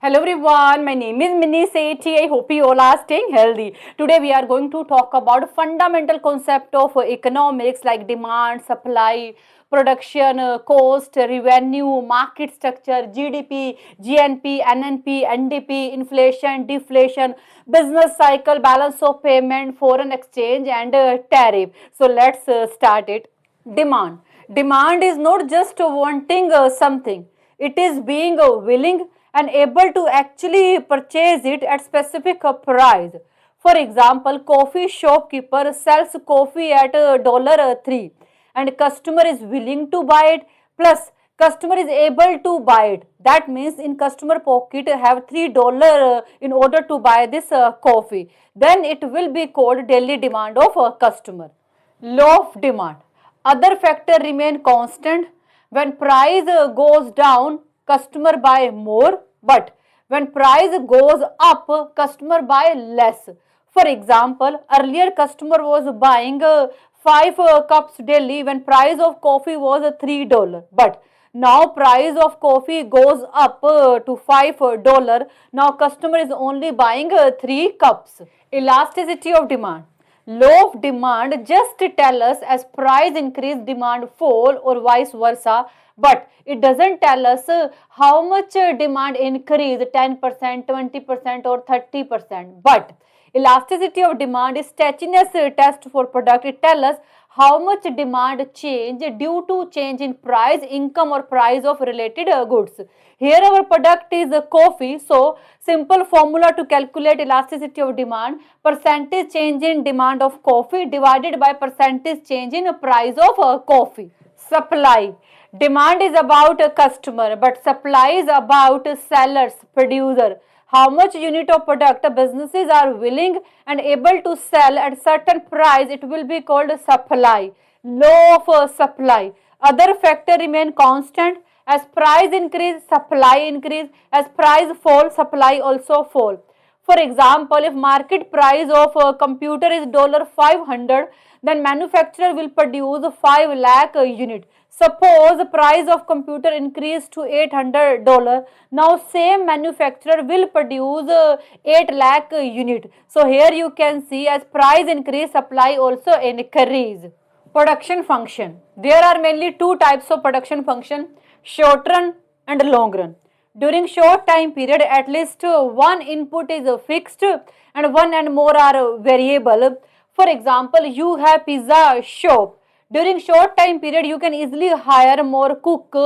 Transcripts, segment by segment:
Hello everyone, my name is Minnie Sethi. I hope you all are staying healthy. Today we are going to talk about fundamental concept of economics like demand, supply, production, cost, revenue, market structure, GDP, GNP, NNP, NDP, inflation, deflation, business cycle, balance of payment, foreign exchange and tariff. So let's start it. Demand. Demand is not just wanting something. It is being willing and able to actually purchase it at specific price. For example, coffee shopkeeper sells coffee at $3 and customer is willing to buy it, plus customer is able to buy it. That means in customer pocket have $3 in order to buy this coffee. Then it will be called daily demand of a customer. Law of demand. Other factor remain constant. When price goes down, customer buy more, but when price goes up, customer buy less. For example, earlier customer was buying 5 cups daily when price of coffee was $3, but now price of coffee goes up to $5. Now customer is only buying 3 cups. Elasticity of demand. Law of demand just tell us as price increase demand fall or vice versa, but it doesn't tell us how much demand increase 10%, 20% or 30%. But elasticity of demand is stickiness test for product. It tells us how much demand change due to change in price, income or price of related goods. Here our product is coffee, so simple formula to calculate elasticity of demand, percentage change in demand of coffee divided by percentage change in price of coffee. Supply. Demand is about a customer, but supply is about sellers, producer. How much unit of product businesses are willing and able to sell at certain price, it will be called supply. Law of supply. Other factor remain constant. As price increase, supply increase. As price fall, supply also fall. For example, if market price of a computer is $500, then manufacturer will produce 5 lakh unit. Suppose the price of computer increase to $800. Now same manufacturer will produce 8 lakh unit. So here you can see as price increase, supply also increase. Production function. There are mainly two types of production function, short run and long run. During short time period, at least one input is fixed and one and more are variable. For example, you have pizza shop. During short time period, you can easily hire more cook,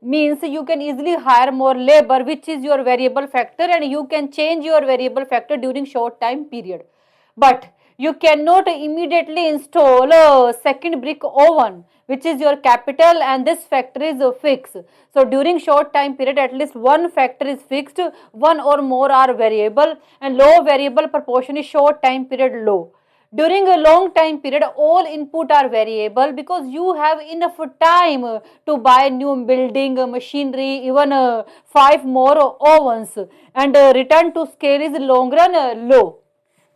means you can easily hire more labor, which is your variable factor, and you can change your variable factor during short time period. But you cannot immediately install a second brick oven, which is your capital, and this factor is fixed. So during short time period, at least one factor is fixed, one or more are variable, and low variable proportion is short time period low. During a long time period, all input are variable because you have enough time to buy new building machinery, even 5 more ovens, and return to scale is long run low.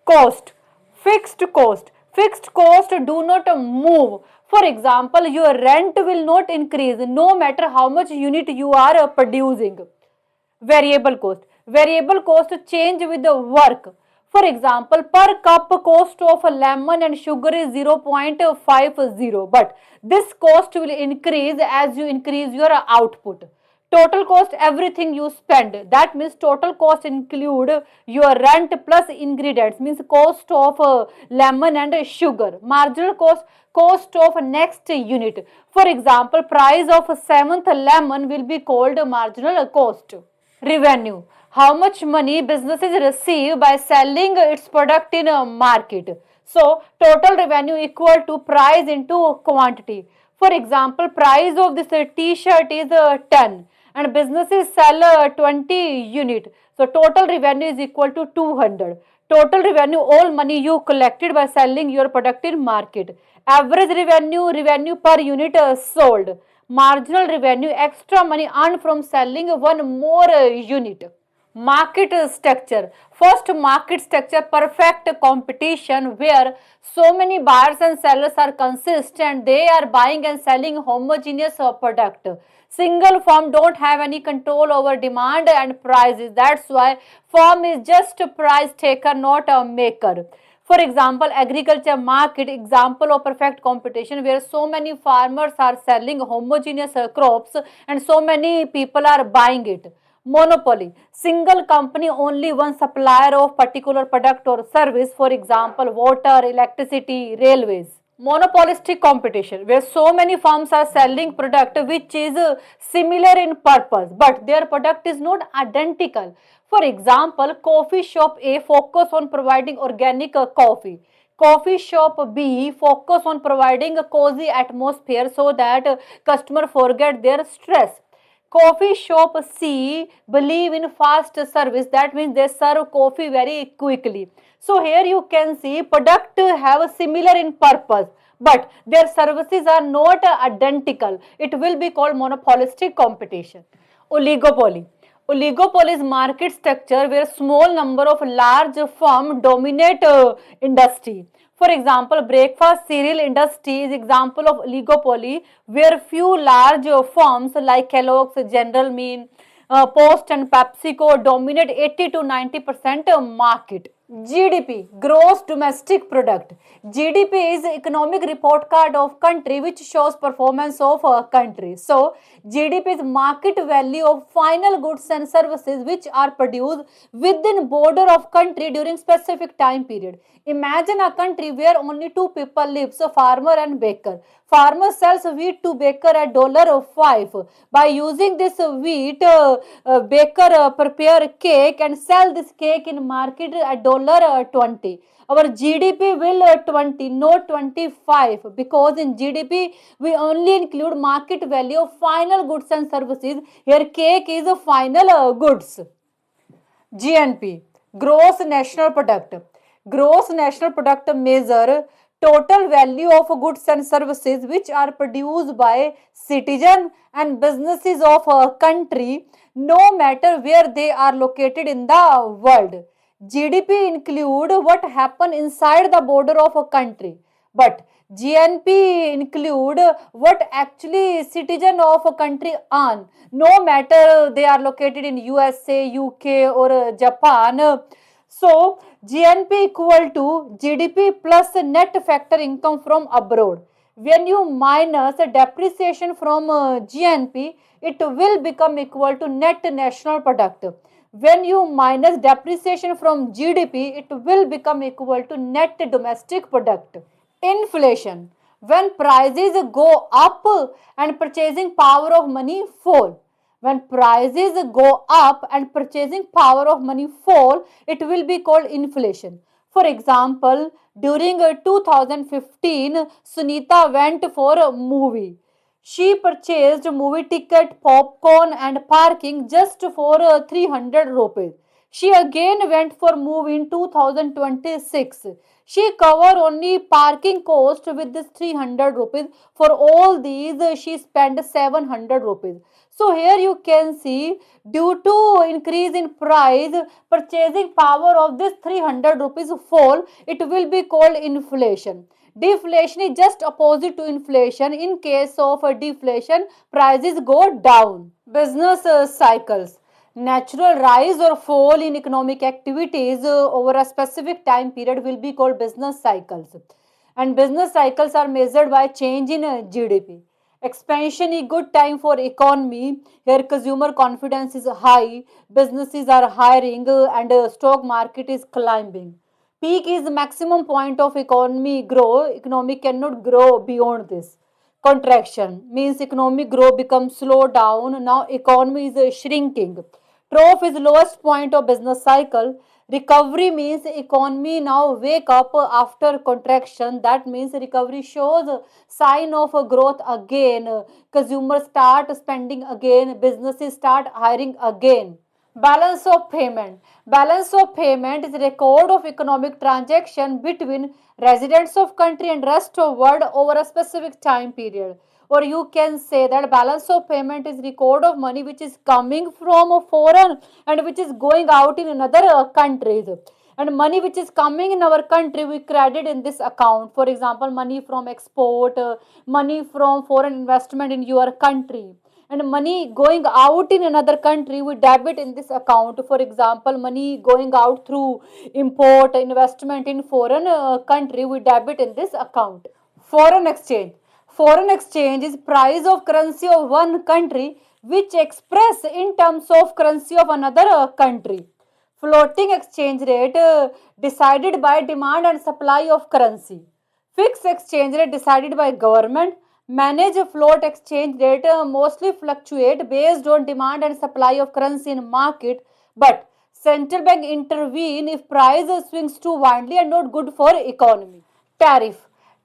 Cost. Fixed cost. Fixed cost do not move. For example, your rent will not increase no matter how much unit you are producing. Variable cost. Variable cost change with the work. For example, per cup cost of a lemon and sugar is 0.50, but this cost will increase as you increase your output. Total cost, everything you spend. That means total cost include your rent plus ingredients, means cost of lemon and sugar. Marginal cost, cost of next unit. For example, price of 7th lemon will be called marginal cost. Revenue. How much money businesses receive by selling its product in a market. So, total revenue equal to price into quantity. For example, price of this t-shirt is 10 and businesses sell 20 unit. So, total revenue is equal to 200. Total revenue, all money you collected by selling your product in market. Average revenue, revenue per unit sold. Marginal revenue, extra money earned from selling one more unit. Market structure. First, market structure, perfect competition where so many buyers and sellers are consistent. They are buying and selling homogeneous product. Single firm don't have any control over demand and prices. That's why firm is just a price taker, not a maker. For example, agriculture market, example of perfect competition where so many farmers are selling homogeneous crops and so many people are buying it. Monopoly, single company, only one supplier of particular product or service, for example, water, electricity, railways. Monopolistic competition where so many firms are selling product which is similar in purpose but their product is not identical. For example, coffee shop A focus on providing organic coffee, coffee shop B focus on providing a cozy atmosphere so that customer forget their stress. Coffee shop C believe in fast service, that means they serve coffee very quickly. So here you can see product have a similar in purpose but their services are not identical. It will be called monopolistic competition. Oligopoly. Oligopoly is market structure where small number of large firm dominate industry. For example, breakfast cereal industry is example of oligopoly where few large firms like Kellogg's, General Mean, Post and PepsiCo dominate 80 to 90% of market. GDP, gross domestic product. GDP is economic report card of country which shows performance of a country. So GDP is market value of final goods and services which are produced within border of country during specific time period. Imagine a country where only two people live, so farmer and baker. Farmer sells wheat to baker at $5. By using this wheat, baker prepare cake and sell this cake in market at $20. Our GDP will 20, not 25, because in GDP we only include market value of final goods and services. Here cake is a final goods. GNP, gross national product. Gross national product measure total value of goods and services which are produced by citizen and businesses of a country no matter where they are located in the world. GDP include what happen inside the border of a country, but GNP include what actually citizen of a country earn, no matter they are located in USA, UK or Japan. So GNP equal to GDP plus net factor income from abroad. When you minus depreciation from GNP, it will become equal to net national product. When you minus depreciation from GDP, it will become equal to net domestic product. Inflation. When prices go up and purchasing power of money fall. When prices go up and purchasing power of money fall, it will be called inflation. For example, during 2015, Sunita went for a movie. She purchased movie ticket, popcorn and parking just for 300 rupees. She again went for movie in 2026. She covered only parking cost with this 300 rupees. For all these, she spent 700 rupees. So here you can see due to increase in price, purchasing power of this 300 rupees fall, it will be called inflation. Deflation is just opposite to inflation. In case of a deflation, prices go down. Business cycles. Natural rise or fall in economic activities over a specific time period will be called business cycles. And business cycles are measured by change in GDP. Expansion is good time for economy. Here consumer confidence is high, businesses are hiring and stock market is climbing. Peak is the maximum point of economy grow. Economy cannot grow beyond this. Contraction means economic growth becomes slow down. Now economy is shrinking. Trough is lowest point of business cycle. Recovery means economy now wake up after contraction. That means recovery shows sign of growth again. Consumers start spending again. Businesses start hiring again. Balance of payment. Balance of payment is record of economic transaction between residents of country and rest of world over a specific time period. or you can say that balance of payment is record of money which is coming from a foreign and which is going out in another countries, and money which is coming in our country we credit in this account. For example, money from export, money from foreign investment in your country, and money going out in another country we debit in this account. For example, money going out through import investment in foreign country we debit in this account. Foreign exchange. Foreign exchange is price of currency of one country which express in terms of currency of another country. Floating exchange rate decided by demand and supply of currency. Fixed exchange rate decided by government. Manage float exchange rate mostly fluctuate based on demand and supply of currency in market, but central bank intervene if price swings too wildly and not good for economy. Tariff.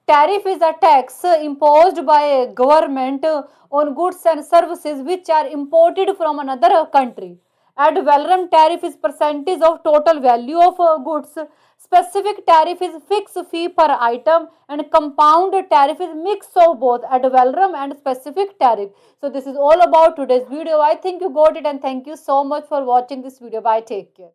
Tariff is a tax imposed by a government on goods and services which are imported from another country. Ad valorem tariff is percentage of total value of goods. Specific tariff is fixed fee per item, and compound tariff is mix of both ad valorem and specific tariff. So this is all about today's video. I think you got it, and thank you so much for watching this video. Bye. Take care.